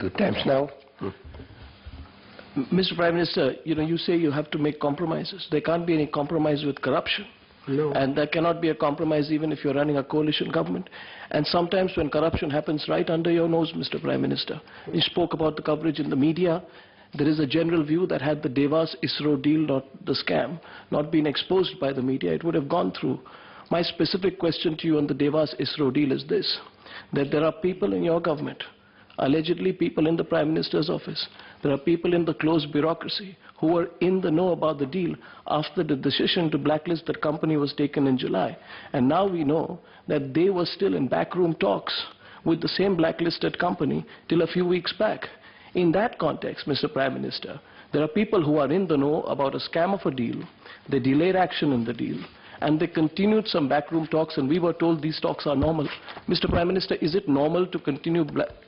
Two times now. Mr. Prime Minister, you say you have to make compromises. There can't be any compromise with corruption. No. And there cannot be a compromise even if you're running a coalition government. And sometimes when corruption happens right under your nose, Mr. Prime Minister, you spoke about the coverage in the media. There is a general view that had the Devas-ISRO deal, not the scam, not been exposed by the media, it would have gone through. My specific question to you on the Devas-ISRO deal is this, that there are people in your government, allegedly people in the Prime Minister's office, there are people in the closed bureaucracy who were in the know about the deal after the decision to blacklist that company was taken in July. And now we know that they were still in backroom talks with the same blacklisted company till a few weeks back. In that context, Mr. Prime Minister, there are people who are in the know about a scam of a deal, they delayed action in the deal, and they continued some backroom talks, and we were told these talks are normal. Mr. Prime Minister, is it normal to continue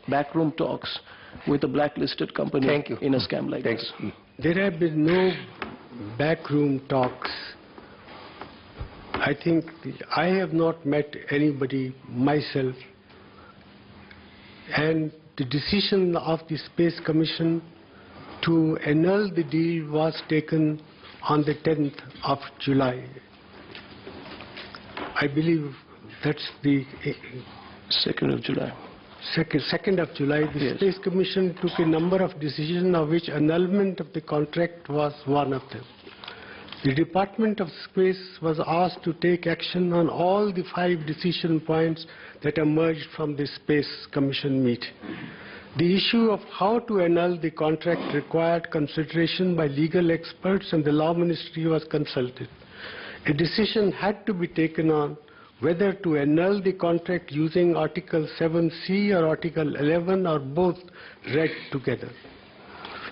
backroom talks with a blacklisted company in a scam like this? There have been no backroom talks. I think I have not met anybody myself, and the decision of the Space Commission to annul the deal was taken on the 10th of July. I believe that's the 2nd of July. 2nd of July, the Space Commission took a number of decisions, of which annulment of the contract was one of them. The Department of Space was asked to take action on all the 5 decision points that emerged from the Space Commission meeting. The issue of how to annul the contract required consideration by legal experts, and the Law Ministry was consulted. A decision had to be taken on whether to annul the contract using Article 7C or Article 11 or both read together.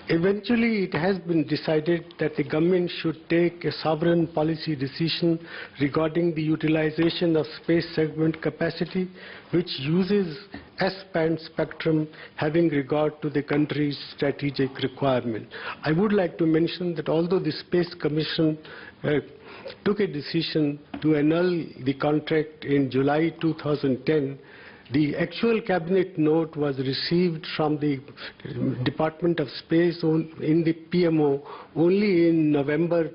Eventually, it has been decided that the government should take a sovereign policy decision regarding the utilization of space segment capacity, which uses S-band spectrum having regard to the country's strategic requirement. I would like to mention that although the Space Commission took a decision to annul the contract in July 2010, the actual cabinet note was received from the Department of Space in the PMO only in November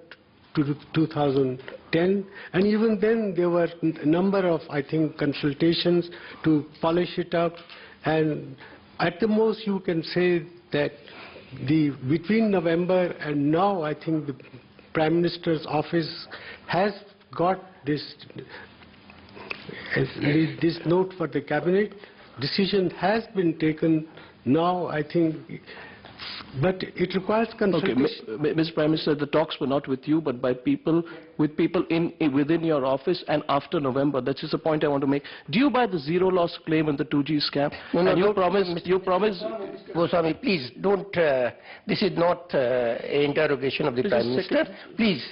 2010, and even then there were a number of, I think, consultations to polish it up, and at the most you can say that between November and now, I think the Prime Minister's office has got this note for the cabinet. Decision has been taken now, I think, but it requires consultation. Okay, Mr. Prime Minister, the talks were not with you, but by people, with people within your office and after November. That's just a point I want to make. Do you buy the zero loss claim and the 2G scam? No, and you promise. Goswami, please don't. This is not an interrogation of the Prime Minister. Please,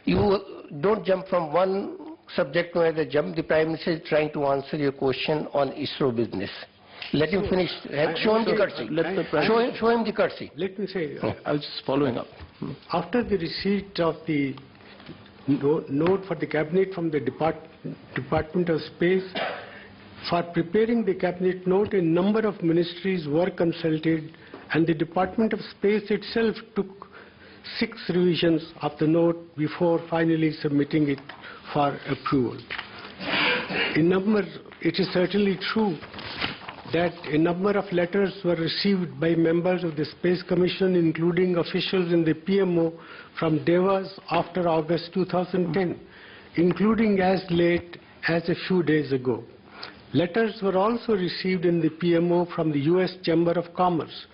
you don't jump from one subject to another. The Prime Minister is trying to answer your question on ISRO business. Let him finish. Show him the courtesy. Show him the courtesy. Let me say, I was just following up. After the receipt of the note for the cabinet from the Department of Space, for preparing the cabinet note, a number of ministries were consulted, and the Department of Space itself took 6 revisions of the note before finally submitting it for approval. It is certainly true that a number of letters were received by members of the Space Commission, including officials in the PMO, from Devas after August 2010, including as late as a few days ago. Letters were also received in the PMO from the US Chamber of Commerce,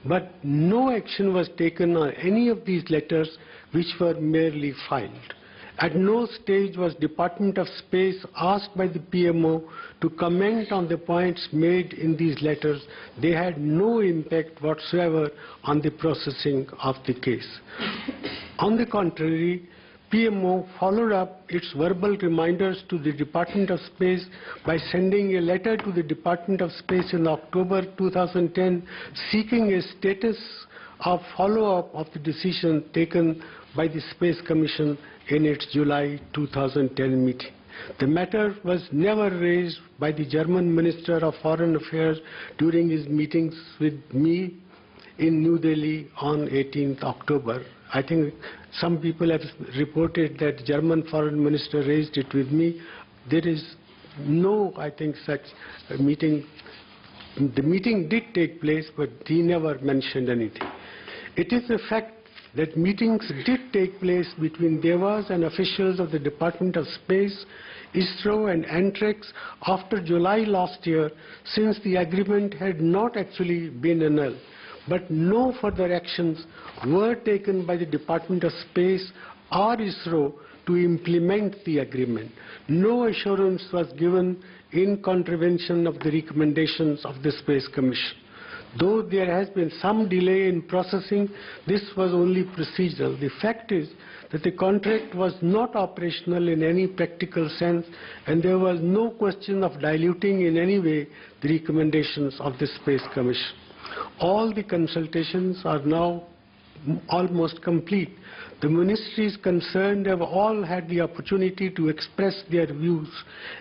but no action was taken on any of these letters, which were merely filed. At no stage was Department of Space asked by the PMO to comment on the points made in these letters. They had no impact whatsoever on the processing of the case. On the contrary, PMO followed up its verbal reminders to the Department of Space by sending a letter to the Department of Space in October 2010 seeking a status of follow-up of the decision taken by the Space Commission in its July 2010 meeting. The matter was never raised by the German Minister of Foreign Affairs during his meetings with me in New Delhi on 18th October. I think some people have reported that German Foreign Minister raised it with me. There is no, I think, such meeting. The meeting did take place, but he never mentioned anything. It is a fact that meetings did take place between Devas and officials of the Department of Space, ISRO and Antrix after July last year, since the agreement had not actually been annulled. But no further actions were taken by the Department of Space or ISRO to implement the agreement. No assurance was given in contravention of the recommendations of the Space Commission. Though there has been some delay in processing, this was only procedural. The fact is that the contract was not operational in any practical sense, and there was no question of diluting in any way the recommendations of the Space Commission. All the consultations are now almost complete. The ministries concerned have all had the opportunity to express their views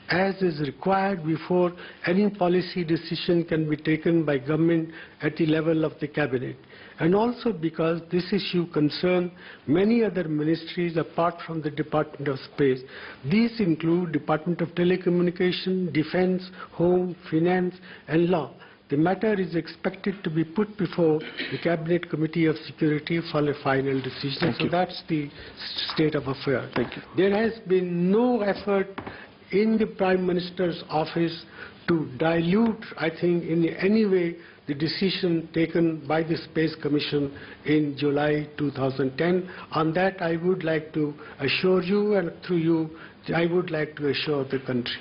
as is required before any policy decision can be taken by government at the level of the cabinet. And also because this issue concerns many other ministries apart from the Department of Space. These include Department of Telecommunication, Defense, Home, Finance and Law. The matter is expected to be put before the Cabinet Committee of Security for a final decision. So that's the state of affairs. Thank you. There has been no effort in the Prime Minister's office to dilute, I think, in any way the decision taken by the Space Commission in July 2010. On that, I would like to assure you, and through you, I would like to assure the country.